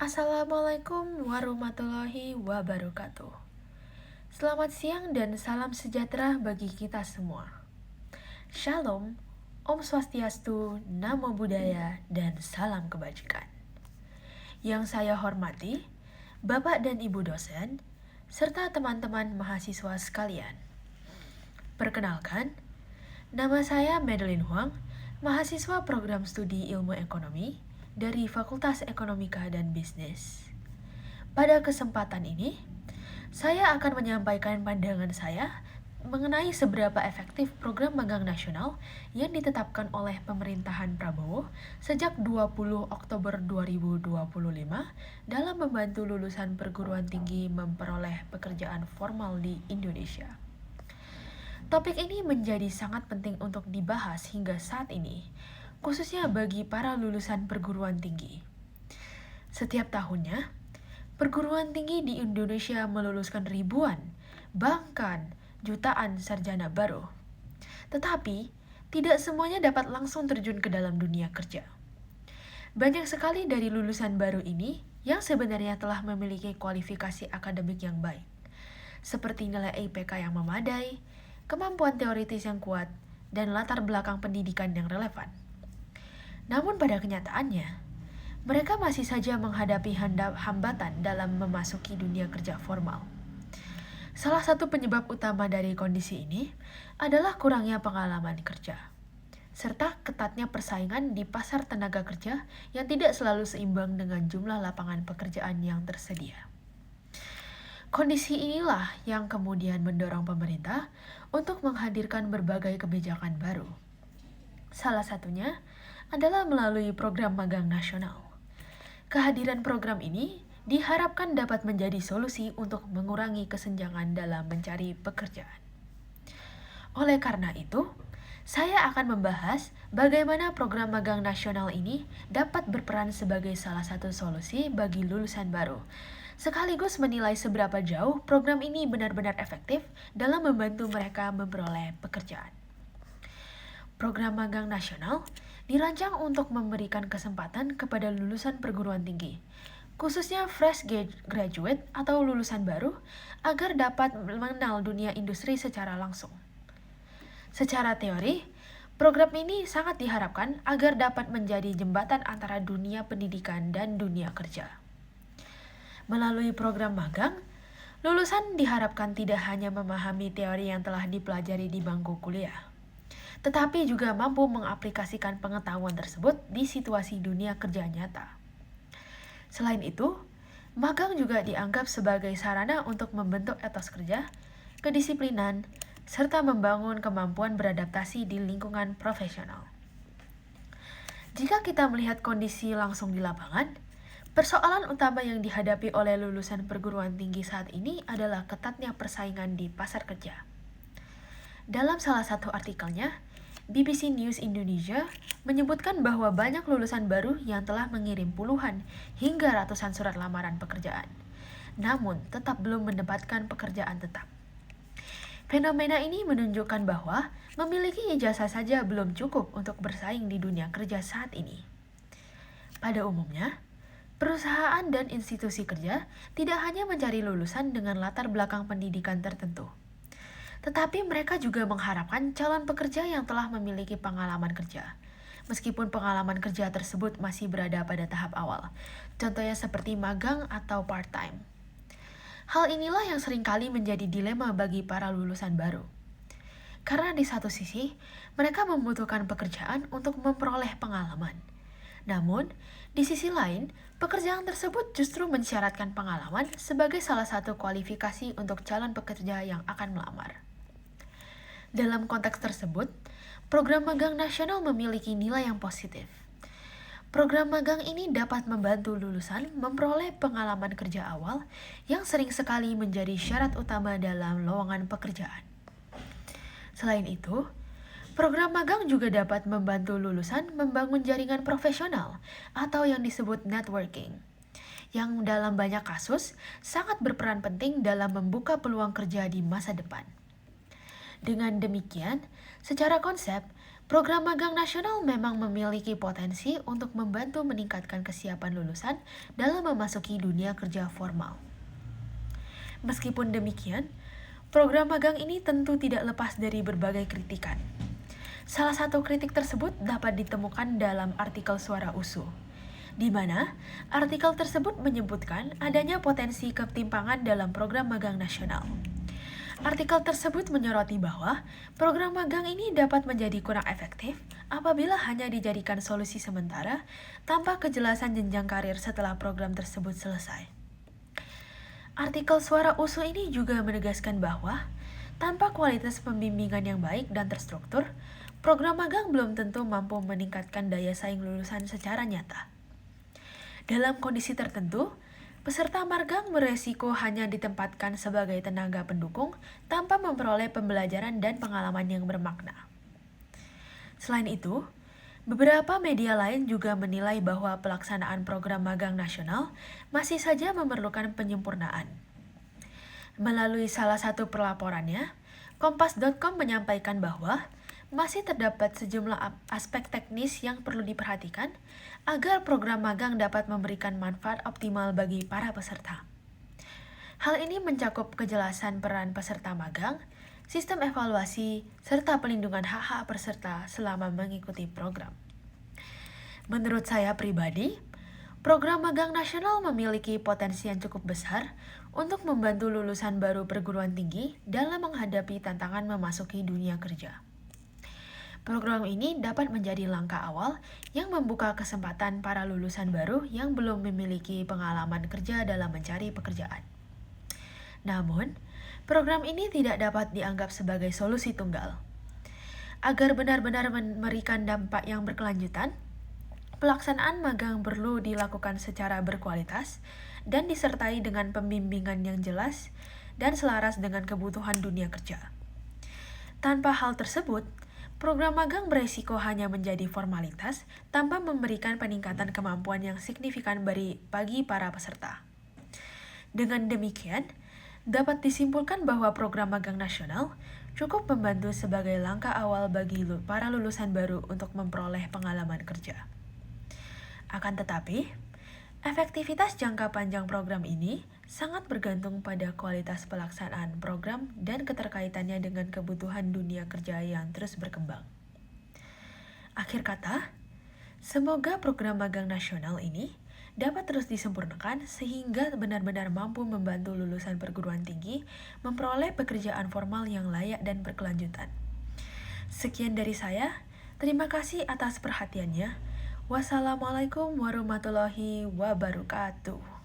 Assalamualaikum warahmatullahi wabarakatuh. Selamat siang dan salam sejahtera bagi kita semua. Shalom, Om Swastiastu, Namo Buddhaya, dan salam kebajikan. Yang saya hormati, Bapak dan Ibu dosen, serta teman-teman mahasiswa sekalian. Perkenalkan, nama saya Madeline Huang, mahasiswa program studi ilmu ekonomi dari Fakultas Ekonomika dan Bisnis. Pada kesempatan ini, saya akan menyampaikan pandangan saya mengenai seberapa efektif program magang nasional yang ditetapkan oleh pemerintahan Prabowo sejak 20 Oktober 2025 dalam membantu lulusan perguruan tinggi memperoleh pekerjaan formal di Indonesia. Topik ini menjadi sangat penting untuk dibahas hingga saat ini, khususnya bagi para lulusan perguruan tinggi. Setiap tahunnya, perguruan tinggi di Indonesia meluluskan ribuan, bahkan jutaan sarjana baru. Tetapi, tidak semuanya dapat langsung terjun ke dalam dunia kerja. Banyak sekali dari lulusan baru ini yang sebenarnya telah memiliki kualifikasi akademik yang baik, seperti nilai IPK yang memadai, kemampuan teoritis yang kuat, dan latar belakang pendidikan yang relevan. Namun pada kenyataannya, mereka masih saja menghadapi hambatan dalam memasuki dunia kerja formal. Salah satu penyebab utama dari kondisi ini adalah kurangnya pengalaman kerja, serta ketatnya persaingan di pasar tenaga kerja yang tidak selalu seimbang dengan jumlah lapangan pekerjaan yang tersedia. Kondisi inilah yang kemudian mendorong pemerintah untuk menghadirkan berbagai kebijakan baru. Salah satunya adalah melalui program magang nasional. Kehadiran program ini diharapkan dapat menjadi solusi untuk mengurangi kesenjangan dalam mencari pekerjaan. Oleh karena itu, saya akan membahas bagaimana program magang nasional ini dapat berperan sebagai salah satu solusi bagi lulusan baru, sekaligus menilai seberapa jauh program ini benar-benar efektif dalam membantu mereka memperoleh pekerjaan. Program magang nasional dirancang untuk memberikan kesempatan kepada lulusan perguruan tinggi, khususnya fresh graduate atau lulusan baru, agar dapat mengenal dunia industri secara langsung. Secara teori, program ini sangat diharapkan agar dapat menjadi jembatan antara dunia pendidikan dan dunia kerja. Melalui program magang, lulusan diharapkan tidak hanya memahami teori yang telah dipelajari di bangku kuliah, tetapi juga mampu mengaplikasikan pengetahuan tersebut di situasi dunia kerja nyata. Selain itu, magang juga dianggap sebagai sarana untuk membentuk etos kerja, kedisiplinan, serta membangun kemampuan beradaptasi di lingkungan profesional. Jika kita melihat kondisi langsung di lapangan, persoalan utama yang dihadapi oleh lulusan perguruan tinggi saat ini adalah ketatnya persaingan di pasar kerja. Dalam salah satu artikelnya, BBC News Indonesia menyebutkan bahwa banyak lulusan baru yang telah mengirim puluhan hingga ratusan surat lamaran pekerjaan, namun tetap belum mendapatkan pekerjaan tetap. Fenomena ini menunjukkan bahwa memiliki ijazah saja belum cukup untuk bersaing di dunia kerja saat ini. Pada umumnya, perusahaan dan institusi kerja tidak hanya mencari lulusan dengan latar belakang pendidikan tertentu, tetapi mereka juga mengharapkan calon pekerja yang telah memiliki pengalaman kerja, meskipun pengalaman kerja tersebut masih berada pada tahap awal, contohnya seperti magang atau part-time. Hal inilah yang seringkali menjadi dilema bagi para lulusan baru. Karena di satu sisi, mereka membutuhkan pekerjaan untuk memperoleh pengalaman. Namun, di sisi lain, pekerjaan tersebut justru mensyaratkan pengalaman sebagai salah satu kualifikasi untuk calon pekerja yang akan melamar. Dalam konteks tersebut, program magang nasional memiliki nilai yang positif. Program magang ini dapat membantu lulusan memperoleh pengalaman kerja awal yang sering sekali menjadi syarat utama dalam lowongan pekerjaan. Selain itu, program magang juga dapat membantu lulusan membangun jaringan profesional atau yang disebut networking, yang dalam banyak kasus sangat berperan penting dalam membuka peluang kerja di masa depan. Dengan demikian, secara konsep, Program magang nasional memang memiliki potensi untuk membantu meningkatkan kesiapan lulusan dalam memasuki dunia kerja formal. Meskipun demikian, program magang ini tentu tidak lepas dari berbagai kritikan. Salah satu kritik tersebut dapat ditemukan dalam artikel Suara USU, di mana artikel tersebut menyebutkan adanya potensi ketimpangan dalam program magang nasional. Artikel tersebut menyoroti bahwa program magang ini dapat menjadi kurang efektif apabila hanya dijadikan solusi sementara tanpa kejelasan jenjang karir setelah program tersebut selesai. Artikel Suara USU ini juga menegaskan bahwa tanpa kualitas pembimbingan yang baik dan terstruktur, program magang belum tentu mampu meningkatkan daya saing lulusan secara nyata. Dalam kondisi tertentu, peserta magang beresiko hanya ditempatkan sebagai tenaga pendukung tanpa memperoleh pembelajaran dan pengalaman yang bermakna. Selain itu, beberapa media lain juga menilai bahwa pelaksanaan program magang nasional masih saja memerlukan penyempurnaan. Melalui salah satu pelaporannya, Kompas.com menyampaikan bahwa masih terdapat sejumlah aspek teknis yang perlu diperhatikan agar program magang dapat memberikan manfaat optimal bagi para peserta. Hal ini mencakup kejelasan peran peserta magang, sistem evaluasi, serta pelindungan hak-hak peserta selama mengikuti program. Menurut saya pribadi, program magang nasional memiliki potensi yang cukup besar untuk membantu lulusan baru perguruan tinggi dalam menghadapi tantangan memasuki dunia kerja. Program ini dapat menjadi langkah awal yang membuka kesempatan para lulusan baru yang belum memiliki pengalaman kerja dalam mencari pekerjaan. Namun, program ini tidak dapat dianggap sebagai solusi tunggal. Agar benar-benar memberikan dampak yang berkelanjutan, pelaksanaan magang perlu dilakukan secara berkualitas dan disertai dengan pembimbingan yang jelas dan selaras dengan kebutuhan dunia kerja. Tanpa hal tersebut, program magang beresiko hanya menjadi formalitas tanpa memberikan peningkatan kemampuan yang signifikan bagi para peserta. Dengan demikian, dapat disimpulkan bahwa program magang nasional cukup membantu sebagai langkah awal bagi para lulusan baru untuk memperoleh pengalaman kerja. Akan tetapi, efektivitas jangka panjang program ini sangat bergantung pada kualitas pelaksanaan program dan keterkaitannya dengan kebutuhan dunia kerja yang terus berkembang. Akhir kata, semoga program magang nasional ini dapat terus disempurnakan sehingga benar-benar mampu membantu lulusan perguruan tinggi memperoleh pekerjaan formal yang layak dan berkelanjutan. Sekian dari saya, terima kasih atas perhatiannya. Wassalamualaikum warahmatullahi wabarakatuh.